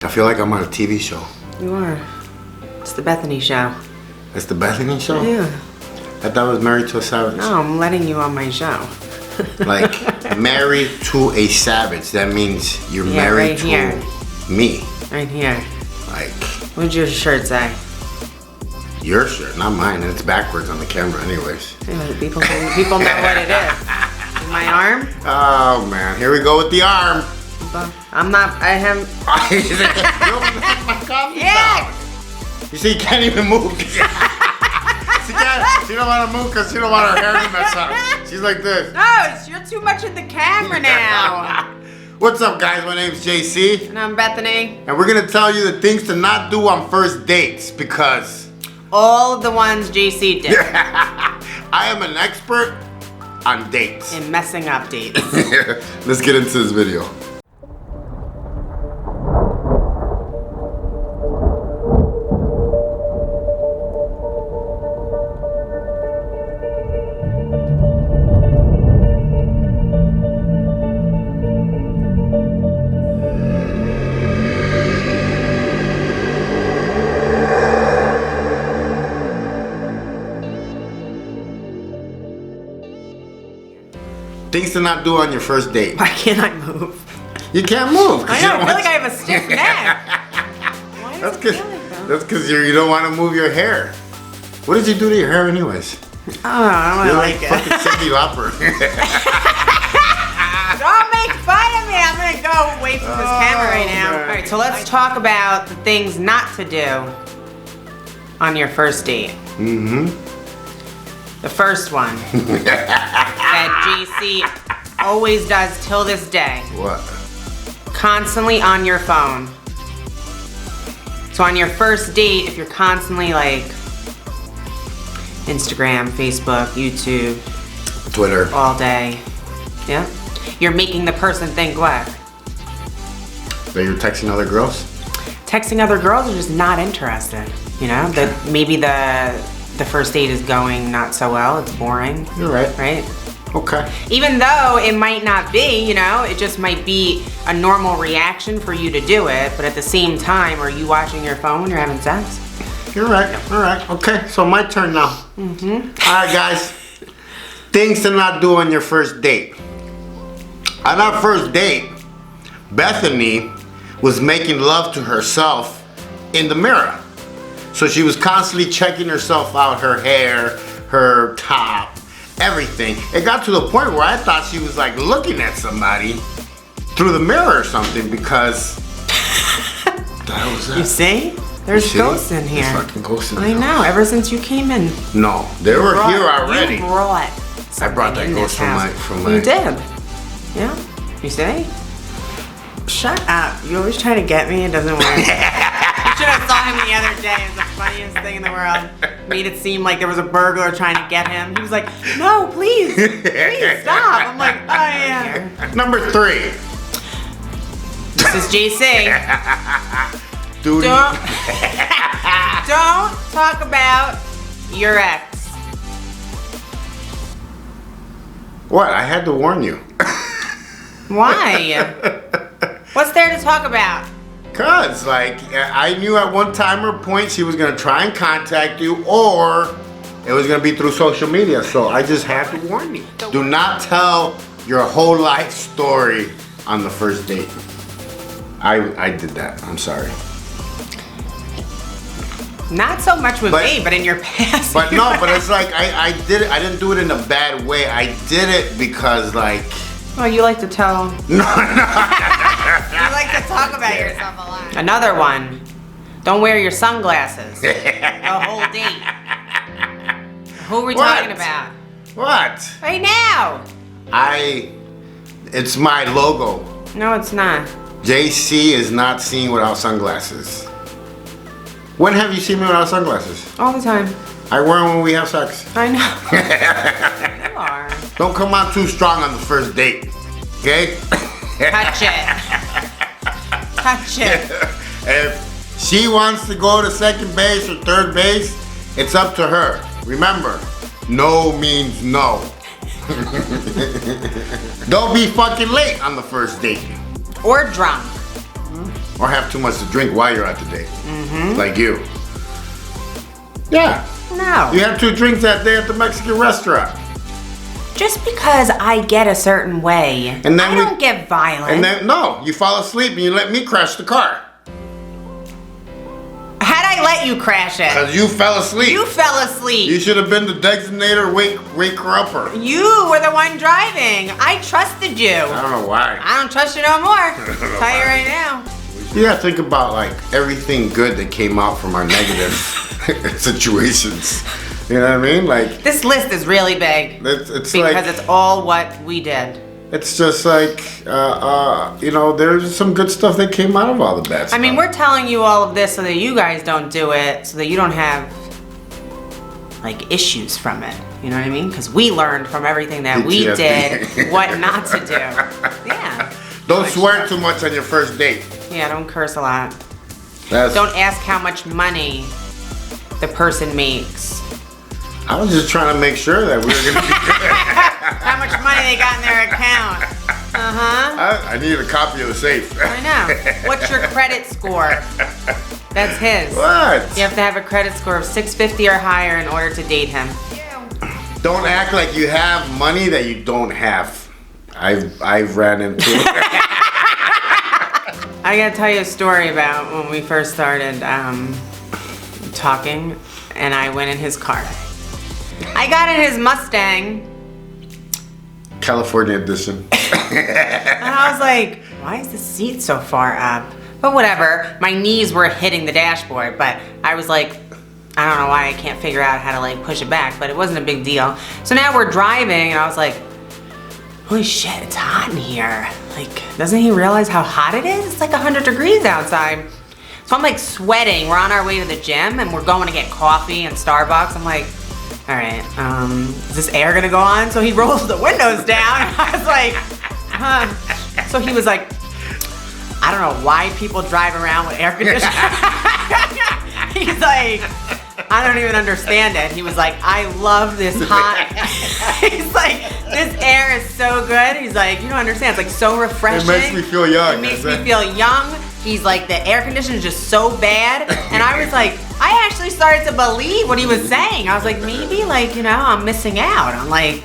I feel like I'm on a TV show. You are. It's the Bethany show. It's the Bethany show? Yeah. I thought I was Married to a Savage. No, I'm letting you on my show. Like, married to a savage. That means you're married to me. Right here. Like. What'd your shirt say? Your shirt, not mine. It's backwards on the camera anyways. Anyway, people know what it is. My arm? Oh, man. Here we go with the arm. I'm not, I haven't. My coffee down. You see, you can't even move. She don't want to move because she don't want her hair to mess up. She's like this. No, you're too much in the camera now. What's up, guys? My name's JC. And I'm Bethany. And we're going to tell you the things to not do on first dates because... all of the ones JC did. I am an expert on dates. And messing up dates. Let's get into this video. Things to not do on your first date. Why can't I move? You can't move. I know, I feel like I have a stiff neck. Why That's does it feel like that? That's because you don't want to move your hair. What did you do to your hair anyways? Oh, I don't like it. Fucking Cindy Lauper. Don't make fun of me. I'm going to go away from this camera right now. Man. All right, so let's talk about the things not to do on your first date. Mm-hmm. The first one that JC always does till this day. What? Constantly on your phone. So on your first date, if you're constantly like Instagram, Facebook, YouTube, Twitter, all day, yeah, you're making the person think what? That you're texting other girls? Texting other girls are just not interested. You know, that maybe the first date is going not so well, it's boring. You're right. Right? Okay. Even though it might not be, you know, it just might be a normal reaction for you to do it, but at the same time, are you watching your phone when you're having sex? You're right. All right. Okay, so my turn now. Mm-hmm. All right, guys. Things to not do on your first date. On our first date, Bethany was making love to herself in the mirror. So she was constantly checking herself out, her hair, her top, everything. It got to the point where I thought she was like looking at somebody through the mirror or something because that was it. You see? There's ghosts in here. There's fucking ghosts in here. I know, ever since you came in. No, they were here already. You brought I brought that ghost from my... You did. Yeah. You see? Shut up. You always try to get me, it doesn't work. You should have saw him the other day. It was the funniest thing in the world. Made it seem like there was a burglar trying to get him. He was like, no, please stop. I'm like, oh yeah. Number 3. This is JC. Dude. Don't talk about your ex. What? I had to warn you. Why? What's there to talk about? Cause like I knew at one time or point she was gonna try and contact you, or it was gonna be through social media. So I just had to warn you. Do not tell your whole life story on the first date. I did that. I'm sorry. Not so much with me, but in your past. But no, but it's like I did it. I didn't do it in a bad way. I did it because like. Oh, you like to tell. No. You like to talk about yourself a lot. Another one. Don't wear your sunglasses. The whole date. Who are we talking about? What? Right now. It's my logo. No, it's not. JC is not seen without sunglasses. When have you seen me without sunglasses? All the time. I wear them when we have sex. I know. You are. Don't come out too strong on the first date, okay? Touch it. Touch it. If she wants to go to second base or third base, it's up to her. Remember, no means no. Don't be fucking late on the first date. Or drunk. or have too much to drink while you're at the date. Like you. Yeah. No. You had 2 drinks that day at the Mexican restaurant. Just because I get a certain way, And then I don't get violent. And then, no, you fall asleep and you let me crash the car. How'd I let you crash it? Because you fell asleep. You fell asleep. You should have been the designator wake her upper. You were the one driving. I trusted you. I don't know why. I don't trust you no more. I'll tell you right now. You gotta think about like everything good that came out from our negative situations. You know what I mean? Like This list is really big. it's because like it's all what we did. it's just like you know, there's some good stuff that came out of all the bad stuff. I mean, we're telling you all of this so that you guys don't do it, so that you don't have like issues from it. You know what I mean? Because we learned from everything that we PTSD. did what not to do. Yeah. Don't swear too much on your first date. Yeah, don't curse a lot. That's, Don't ask how much money the person makes. I was just trying to make sure that we were gonna be How much money they got in their account. Uh-huh. I need a copy of the safe. I know. What's your credit score? That's his. What? You have to have a credit score of 650 or higher in order to date him. Don't act like you have money that you don't have. I've ran into it. I gotta tell you a story about when we first started talking, and I went in his car. I got in his Mustang, California edition. and I was like, why is the seat so far up? But whatever, my knees were hitting the dashboard, but I was like, I don't know why I can't figure out how to like push it back, but it wasn't a big deal. So now we're driving, and I was like, holy shit, it's hot in here. Like, doesn't he realize how hot it is? It's like 100 degrees outside. So I'm like sweating. We're on our way to the gym and we're going to get coffee and Starbucks. I'm like, all right, is this air gonna go on? So he rolls the windows down. I was like, huh. So he was like, I don't know why people drive around with air conditioning. He's like, I don't even understand it. He was like, I love this hot. He's like, this air is so good. He's like, you don't understand. It's like so refreshing. It makes me feel young. It makes me feel young. He's like, the air conditioner is just so bad. And I was like, I actually started to believe what he was saying. I was like, maybe like, you know, I'm missing out on like,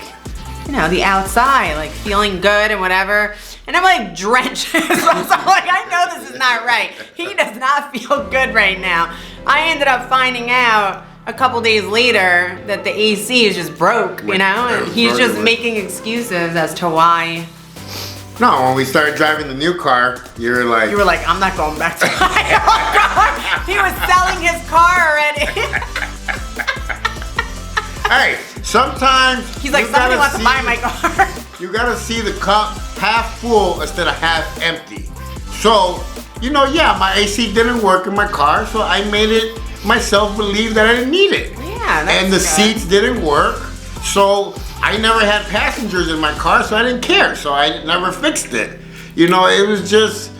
you know, the outside, like feeling good and whatever. And I'm like drenched. So I'm like, I know this is not right. He does not feel good right now. I ended up finding out a couple days later that the AC is just broke, you know? And he's just making excuses as to why. No, when we started driving the new car, you were like, I'm not going back to my old car. He was selling his car already. hey, sometimes He's like, somebody wants to buy my car. You gotta see the cup half full instead of half empty. So, you know, yeah, my AC didn't work in my car, so I made it myself believe that I didn't need it. Yeah, that's And the good. seats didn't work, so I never had passengers in my car, so I didn't care. So I never fixed it. You know, it was just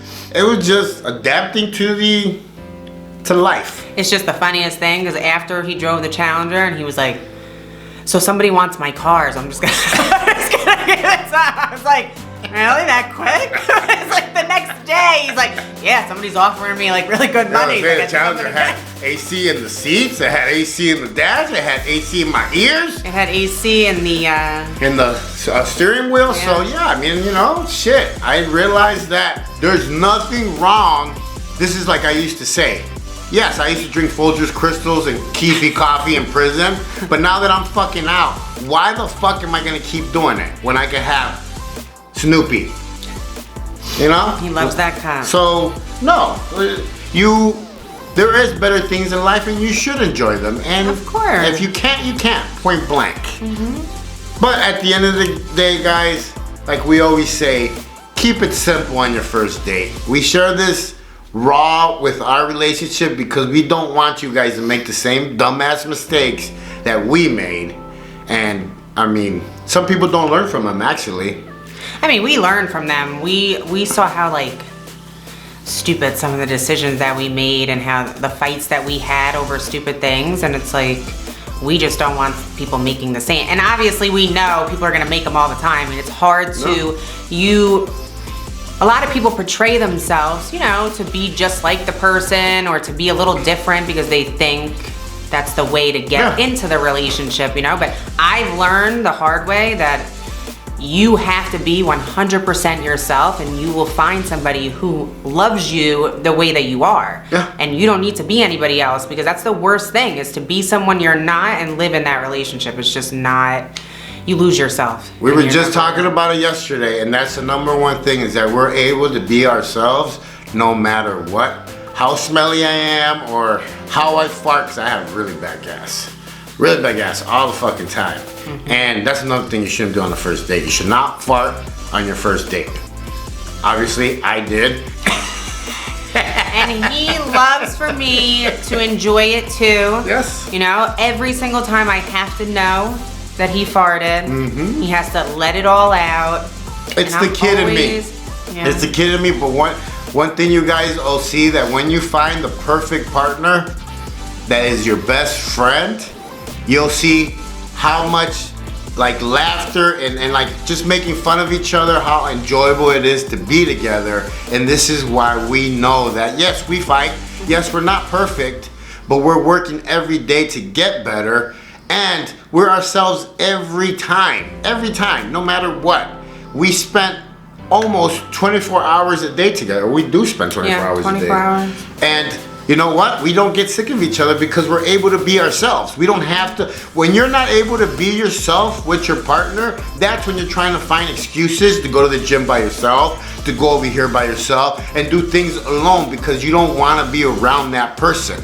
adapting to life. It's just the funniest thing because after he drove the Challenger and he was like, so somebody wants my car, so I'm just gonna, give it to him. I was like, really, that quick? It's like the next day, he's like, yeah, somebody's offering me like really good money. The Challenger had AC in the seats, it had AC in the dash, it had AC in my ears. It had AC in the steering wheel, Yeah. So yeah, I mean, you know, shit. I realized that there's nothing wrong. This is like I used to say. Yes, I used to drink Folgers Crystals and Keefy coffee in prison, but now that I'm fucking out, why the fuck am I gonna keep doing it when I can have Snoopy? You know? He loves that cop. So, no, there is better things in life and you should enjoy them. And Of course. if you can't, you can't, point blank. But at the end of the day, guys, like we always say, keep it simple on your first date. We share this raw with our relationship because we don't want you guys to make the same dumbass mistakes that we made. And I mean, some people don't learn from them actually. I mean, we learned from them. We saw how like stupid some of the decisions that we made and how the fights that we had over stupid things, and it's like we just don't want people making the same. And obviously we know people are gonna make them all the time, and it's hard to a a lot of people portray themselves, you know, to be just like the person or to be a little different because they think that's the way to get into the relationship, you know. But I've learned the hard way that you have to be 100% yourself, and you will find somebody who loves you the way that you are. Yeah. And you don't need to be anybody else, because that's the worst thing, is to be someone you're not and live in that relationship. It's just not, you lose yourself. We were just talking about it yesterday, and that's the number one thing, is that we're able to be ourselves no matter what. How smelly I am or how I fart, because I have really bad gas. Really bad gas all the fucking time. And that's another thing you shouldn't do on the first date. You should not fart on your first date. Obviously, I did. And he loves for me to enjoy it too. Yes. You know, every single time I have to know that he farted. He has to let it all out. It's the kid in me. Yeah. It's the kid in me, but one thing you guys will see, that when you find the perfect partner that is your best friend, you'll see how much like laughter and like just making fun of each other, how enjoyable it is to be together. And this is why we know that, yes, we fight, yes, we're not perfect, but we're working every day to get better, and we're ourselves every time, no matter what. We spent almost 24 hours a day together. We do spend 24 hours a day. 24 hours. And you know what? We don't get sick of each other because we're able to be ourselves. We don't have to. When you're not able to be yourself with your partner, that's when you're trying to find excuses to go to the gym by yourself, to go over here by yourself, and do things alone because you don't want to be around that person.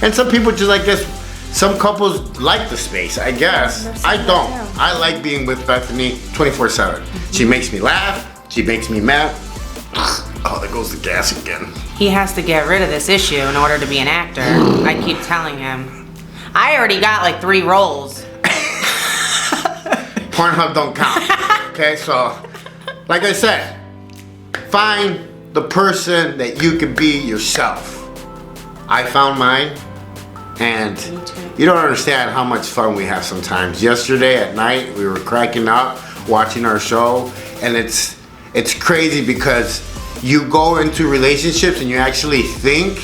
And some people just, I guess, some couples like the space, I guess. I don't. I like being with Bethany 24/7. She makes me laugh. She makes me mad. Oh, there goes the gas again. He has to get rid of this issue in order to be an actor. I keep telling him. I already got like 3 roles. Pornhub don't count. Okay, so like I said, find the person that you can be yourself. I found mine, and you don't understand how much fun we have sometimes. Yesterday at night, we were cracking up watching our show, and it's crazy because you go into relationships and you actually think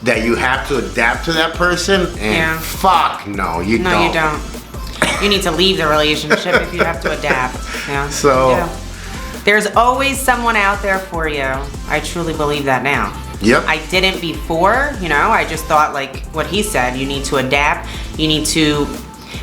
that you have to adapt to that person, and fuck no, you don't. No, you don't. You need to leave the relationship if you have to adapt. Yeah. So there's always someone out there for you. I truly believe that now. Yep. I didn't before, you know, I just thought like what he said, you need to adapt, you need to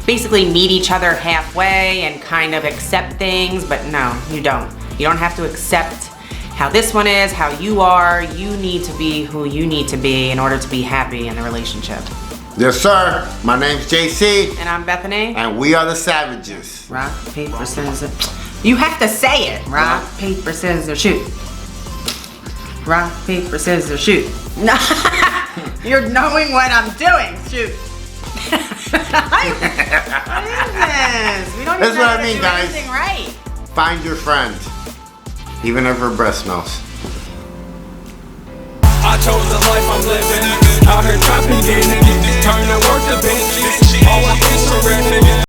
basically meet each other halfway and kind of accept things, but no, you don't. You don't have to accept how this one is, how you are. You need to be who you need to be in order to be happy in the relationship. Yes, sir. My name's JC. And I'm Bethany. And we are the Savages. Rock, paper, scissors. You have to say it. Rock, paper, scissors, shoot. Rock, paper, scissors, shoot. You're knowing what I'm doing. Shoot. What is this? We don't That's even what I know mean, do guys. anything right. Find your friend, even if her breath smells. I chose the life I'm living. Out here trapping, getting it. Turn to work to bitch. Always be surrendering.